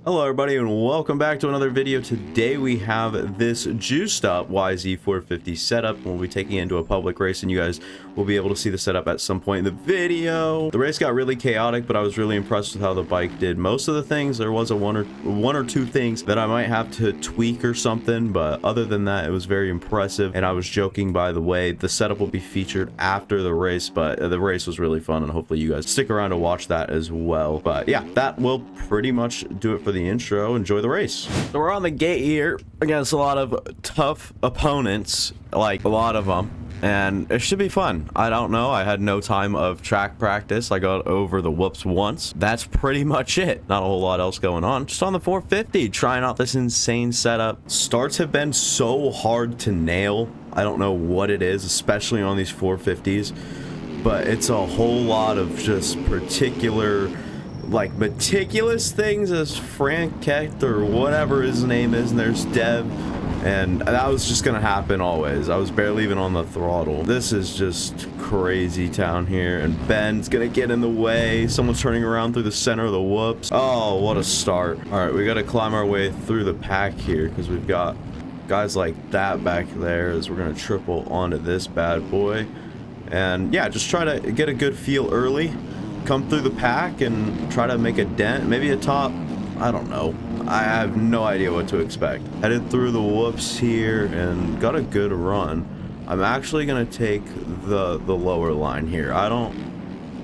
Hello everybody and welcome back to another video. Today we have this juiced up YZ450 setup, and we'll be taking it into a public race, and you guys will be able to see the setup at some point in the video. The race got really chaotic, but I was really impressed with how the bike did most of the things. There was one or two things that I might have to tweak or something, but other than that it was very impressive. And I was joking, by the way, the setup will be featured after the race, but the race was really fun and hopefully you guys stick around to watch that as well. But yeah, that will pretty much do it for the intro. Enjoy the race. So we're on the gate here against a lot of tough opponents, like a lot of them, and it should be fun. I don't know, I had no time of track practice. I got over the whoops once. That's pretty much it. Not a whole lot else going on. Just on the 450 trying out this insane setup. Starts have been so hard to nail. I don't know what it is, especially on these 450s, but it's a whole lot of just particular, like, meticulous things, as Frank Kecht or whatever his name is, and there's Dev, and that was just gonna happen always. I was barely even on the throttle. This is just crazy town here, and Ben's gonna get in the way. Someone's turning around through the center of the whoops. Oh, what a start. All right, we gotta climb our way through the pack here because we've got guys like that back there, as we're gonna triple onto this bad boy. And yeah, just try to get a good feel early, come through the pack and try to make a dent, maybe a top. I don't know, I have no idea what to expect. Headed through the whoops here and got a good run. I'm actually gonna take the lower line here. I don't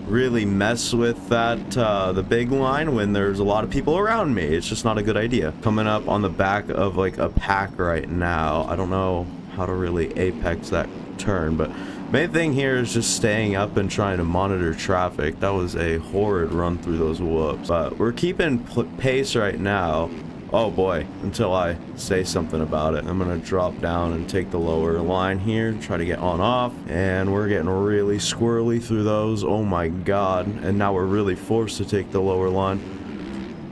really mess with that the big line when there's a lot of people around me. It's just not a good idea. Coming up on the back of like a pack right now. I don't know how to really apex that turn, but main thing here is just staying up and trying to monitor traffic. That was a horrid run through those whoops, but we're keeping pace right now. Oh boy, until I say something about it. I'm gonna drop down and take the lower line here, try to get on off, and we're getting really squirrely through those. Oh my god. And now we're really forced to take the lower line.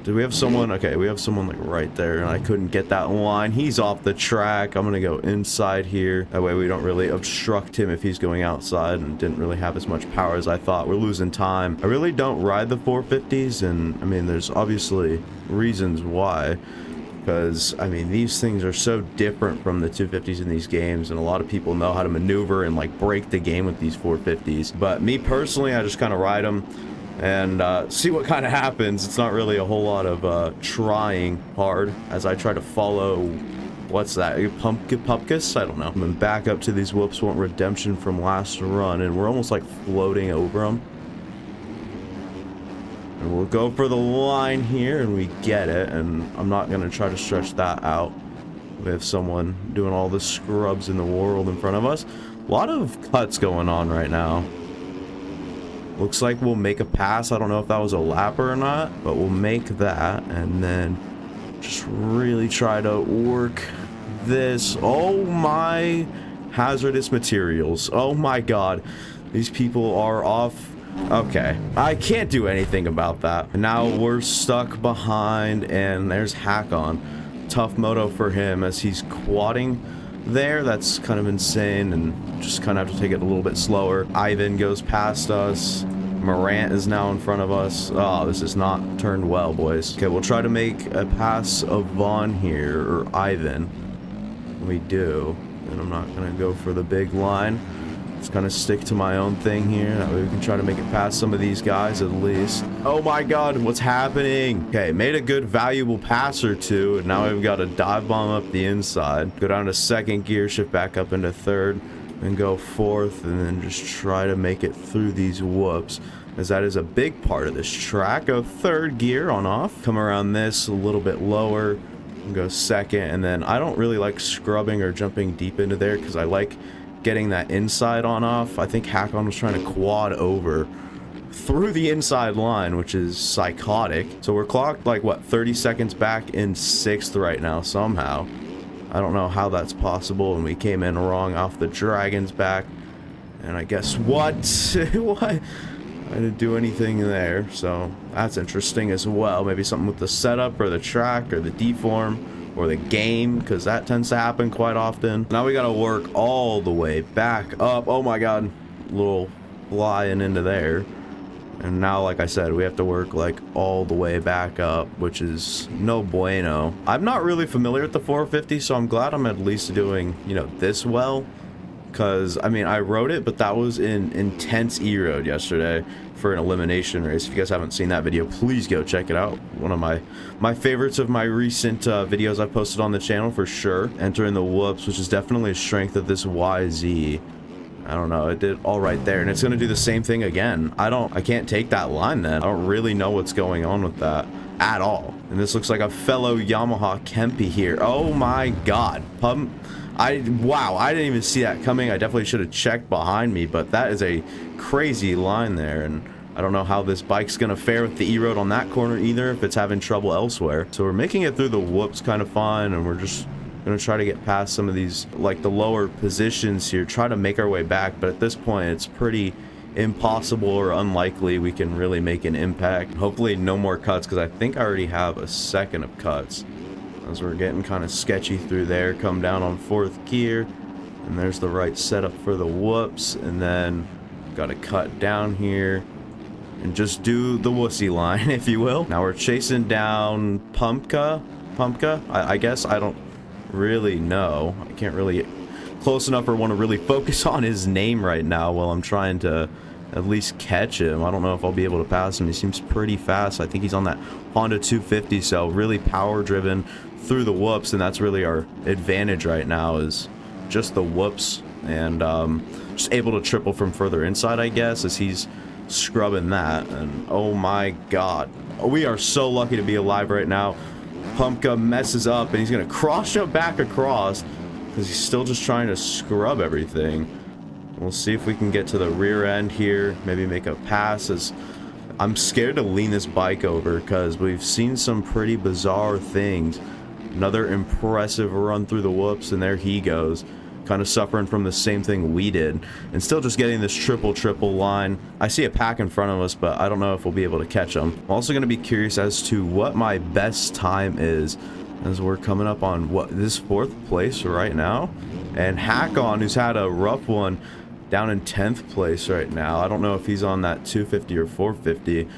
Do we have someone? Okay, we have someone like right there, and I couldn't get that line. He's off the track. I'm gonna go inside here. That way we don't really obstruct him if he's going outside, and didn't really have as much power as I thought. We're losing time. I really don't ride the 450s, and I mean, there's obviously reasons why. Because, I mean, these things are so different from the 250s in these games, and a lot of people know how to maneuver and like break the game with these 450s. But me personally, I just kind of ride them and see what kind of happens. It's not really a whole lot of trying hard as I try to follow, what's that, Pumpkus? I don't know. I'm gonna back up to these whoops, want redemption from last run, and we're almost like floating over them. And we'll go for the line here, and we get it, and I'm not gonna try to stretch that out. We have someone doing all the scrubs in the world in front of us. A lot of cuts going on right now. Looks like we'll make a pass. I don't know if that was a lapper or not, but we'll make that and then just really try to work this. Oh my hazardous materials. Oh my god. These people are off. Okay, I can't do anything about that. And now we're stuck behind, and there's Hakon. Tough moto for him as he's quadding there. That's kind of insane, and just kind of have to take it a little bit slower. Ivan goes past us. Morant is now in front of us. Oh, this is not turned well, boys. Okay, we'll try to make a pass of Vaughn here, or Ivan. We do, and I'm not gonna go for the big line. Just kind of stick to my own thing here. That way we can try to make it past some of these guys at least. Oh my god, what's happening? Okay, made a good valuable pass or two, and now we've got a dive bomb up the inside. Go down to second gear, shift back up into third, and go fourth, and then just try to make it through these whoops, as that is a big part of this track. Go third gear on off, come around this a little bit lower, and go second. And then I don't really like scrubbing or jumping deep into there because I like getting that inside on off. I think Hakon was trying to quad over through the inside line, which is psychotic. So we're clocked like, what, 30 seconds back in 6th right now somehow. I don't know how that's possible, and we came in wrong off the Dragon's back. And I guess what? What? I didn't do anything there, so that's interesting as well. Maybe something with the setup or the track or the deform or the game, because that tends to happen quite often. Now we gotta work all the way back up. Oh my god, little flying into there. And now, like I said, we have to work like all the way back up, which is no bueno. I'm not really familiar with the 450, so I'm glad I'm at least doing, you know, this well. Because, I mean, I rode it, but that was in intense E-road yesterday for an elimination race. If you guys haven't seen that video, please go check it out. One of my favorites of my recent videos I've posted on the channel for sure. Entering the whoops, which is definitely a strength of this YZ. I don't know, it did all right there, and it's going to do the same thing again. I can't take that line then. I don't really know what's going on with that at all. And this looks like a fellow Yamaha Kempe here. Oh my god. Wow, I didn't even see that coming. I definitely should have checked behind me, but that is a crazy line there, and I don't know how this bike's gonna fare with the E-road on that corner either, if it's having trouble elsewhere. So we're making it through the whoops kind of fine, and we're just gonna try to get past some of these, like the lower positions here, try to make our way back, but at this point it's pretty impossible or unlikely we can really make an impact. Hopefully no more cuts, because I think I already have a second of cuts. As we're getting kind of sketchy through there, come down on 4th gear, and there's the right setup for the whoops, and then got to cut down here and just do the wussy line, if you will. Now we're chasing down Pumpka, I guess. I don't really know. I can't really close enough or want to really focus on his name right now while I'm trying to at least catch him. I don't know if I'll be able to pass him. He seems pretty fast. I think he's on that Honda 250, so really power driven through the whoops, and that's really our advantage right now, is just the whoops, and just able to triple from further inside, I guess, as he's scrubbing that. And oh my god, we are so lucky to be alive right now. Pumpka messes up, and he's gonna cross jump back across because he's still just trying to scrub everything. We'll see if we can get to the rear end here, maybe make a pass, as I'm scared to lean this bike over because we've seen some pretty bizarre things. Another impressive run through the whoops, and there he goes, kind of suffering from the same thing we did, and still just getting this triple line. I see a pack in front of us, but I don't know if we'll be able to catch them. I'm also going to be curious as to what my best time is, as we're coming up on this 4th place right now, and Hack-On, who's had a rough one, down in 10th place right now. I don't know if he's on that 250 or 450,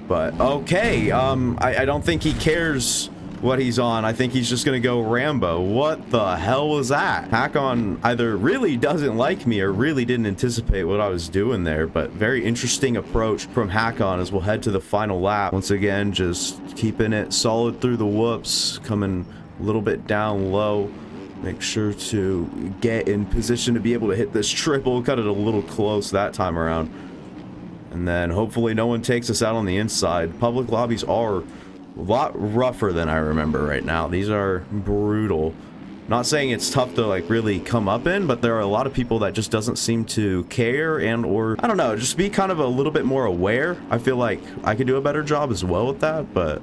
but okay. I don't think he cares what he's on. I think he's just gonna go Rambo. What the hell was that? Hack-On either really doesn't like me or really didn't anticipate what I was doing there, but very interesting approach from Hack-On as we'll head to the final lap. Once again, just keeping it solid through the whoops, coming a little bit down low. Make sure to get in position to be able to hit this triple. Cut it a little close that time around. And then hopefully no one takes us out on the inside. Public lobbies are a lot rougher than I remember right now. These are brutal. Not saying it's tough to like really come up in, but there are a lot of people that just doesn't seem to care, and or I don't know, just be kind of a little bit more aware. I feel like I could do a better job as well with that, but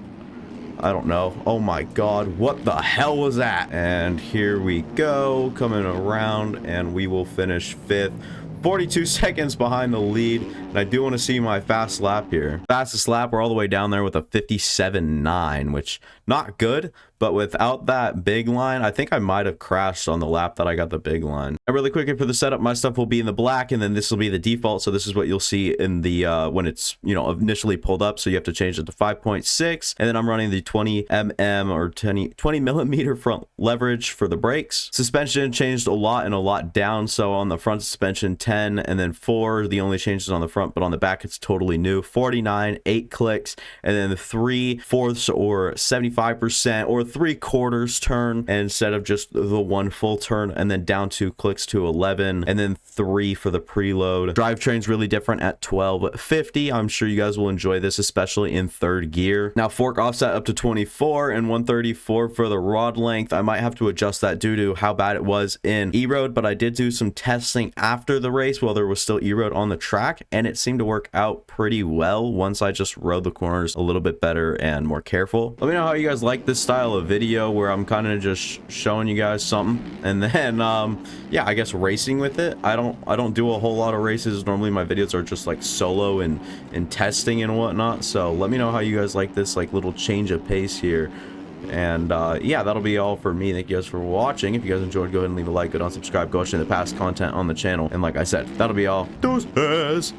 I don't know. Oh my god, what the hell was that? And here we go, coming around, and we will finish 5th. 42 seconds behind the lead, and I do want to see my fast lap here. Fastest lap, we're all the way down there with a 57.9, which not good, but without that big line, I think I might have crashed on the lap that I got the big line. And really quickly for the setup, my stuff will be in the black, and then this will be the default, so this is what you'll see in the when it's, you know, initially pulled up, so you have to change it to 5.6, and then I'm running the 20mm or 20 millimeter front leverage for the brakes. Suspension changed a lot and a lot down, so on the front suspension 10, and then 4, the only changes on the front, but on the back it's totally new. 49, 8 clicks, and then the 3/4 or 75% or 3/4 turn instead of just the 1 full turn, and then down 2 clicks to 11, and then 3 for the preload. Drivetrain's really different at 1250. I'm sure you guys will enjoy this, especially in 3rd gear. Now fork offset up to 24 and 134 for the rod length. I might have to adjust that due to how bad it was in E-road, but I did do some testing after the race while there was still E-road on the track, and it seemed to work out pretty well once I just rode the corners a little bit better and more careful. Let me know how you guys like this style of video where I'm kind of just showing you guys something, and then yeah, I guess racing with it. I don't do a whole lot of races. Normally my videos are just like solo and testing and whatnot, so let me know how you guys like this like little change of pace here. And yeah, that'll be all for me. Thank you guys for watching. If you guys enjoyed, go ahead and leave a like, go down, subscribe, go watch the past content on the channel, and like I said, that'll be all. Deuces.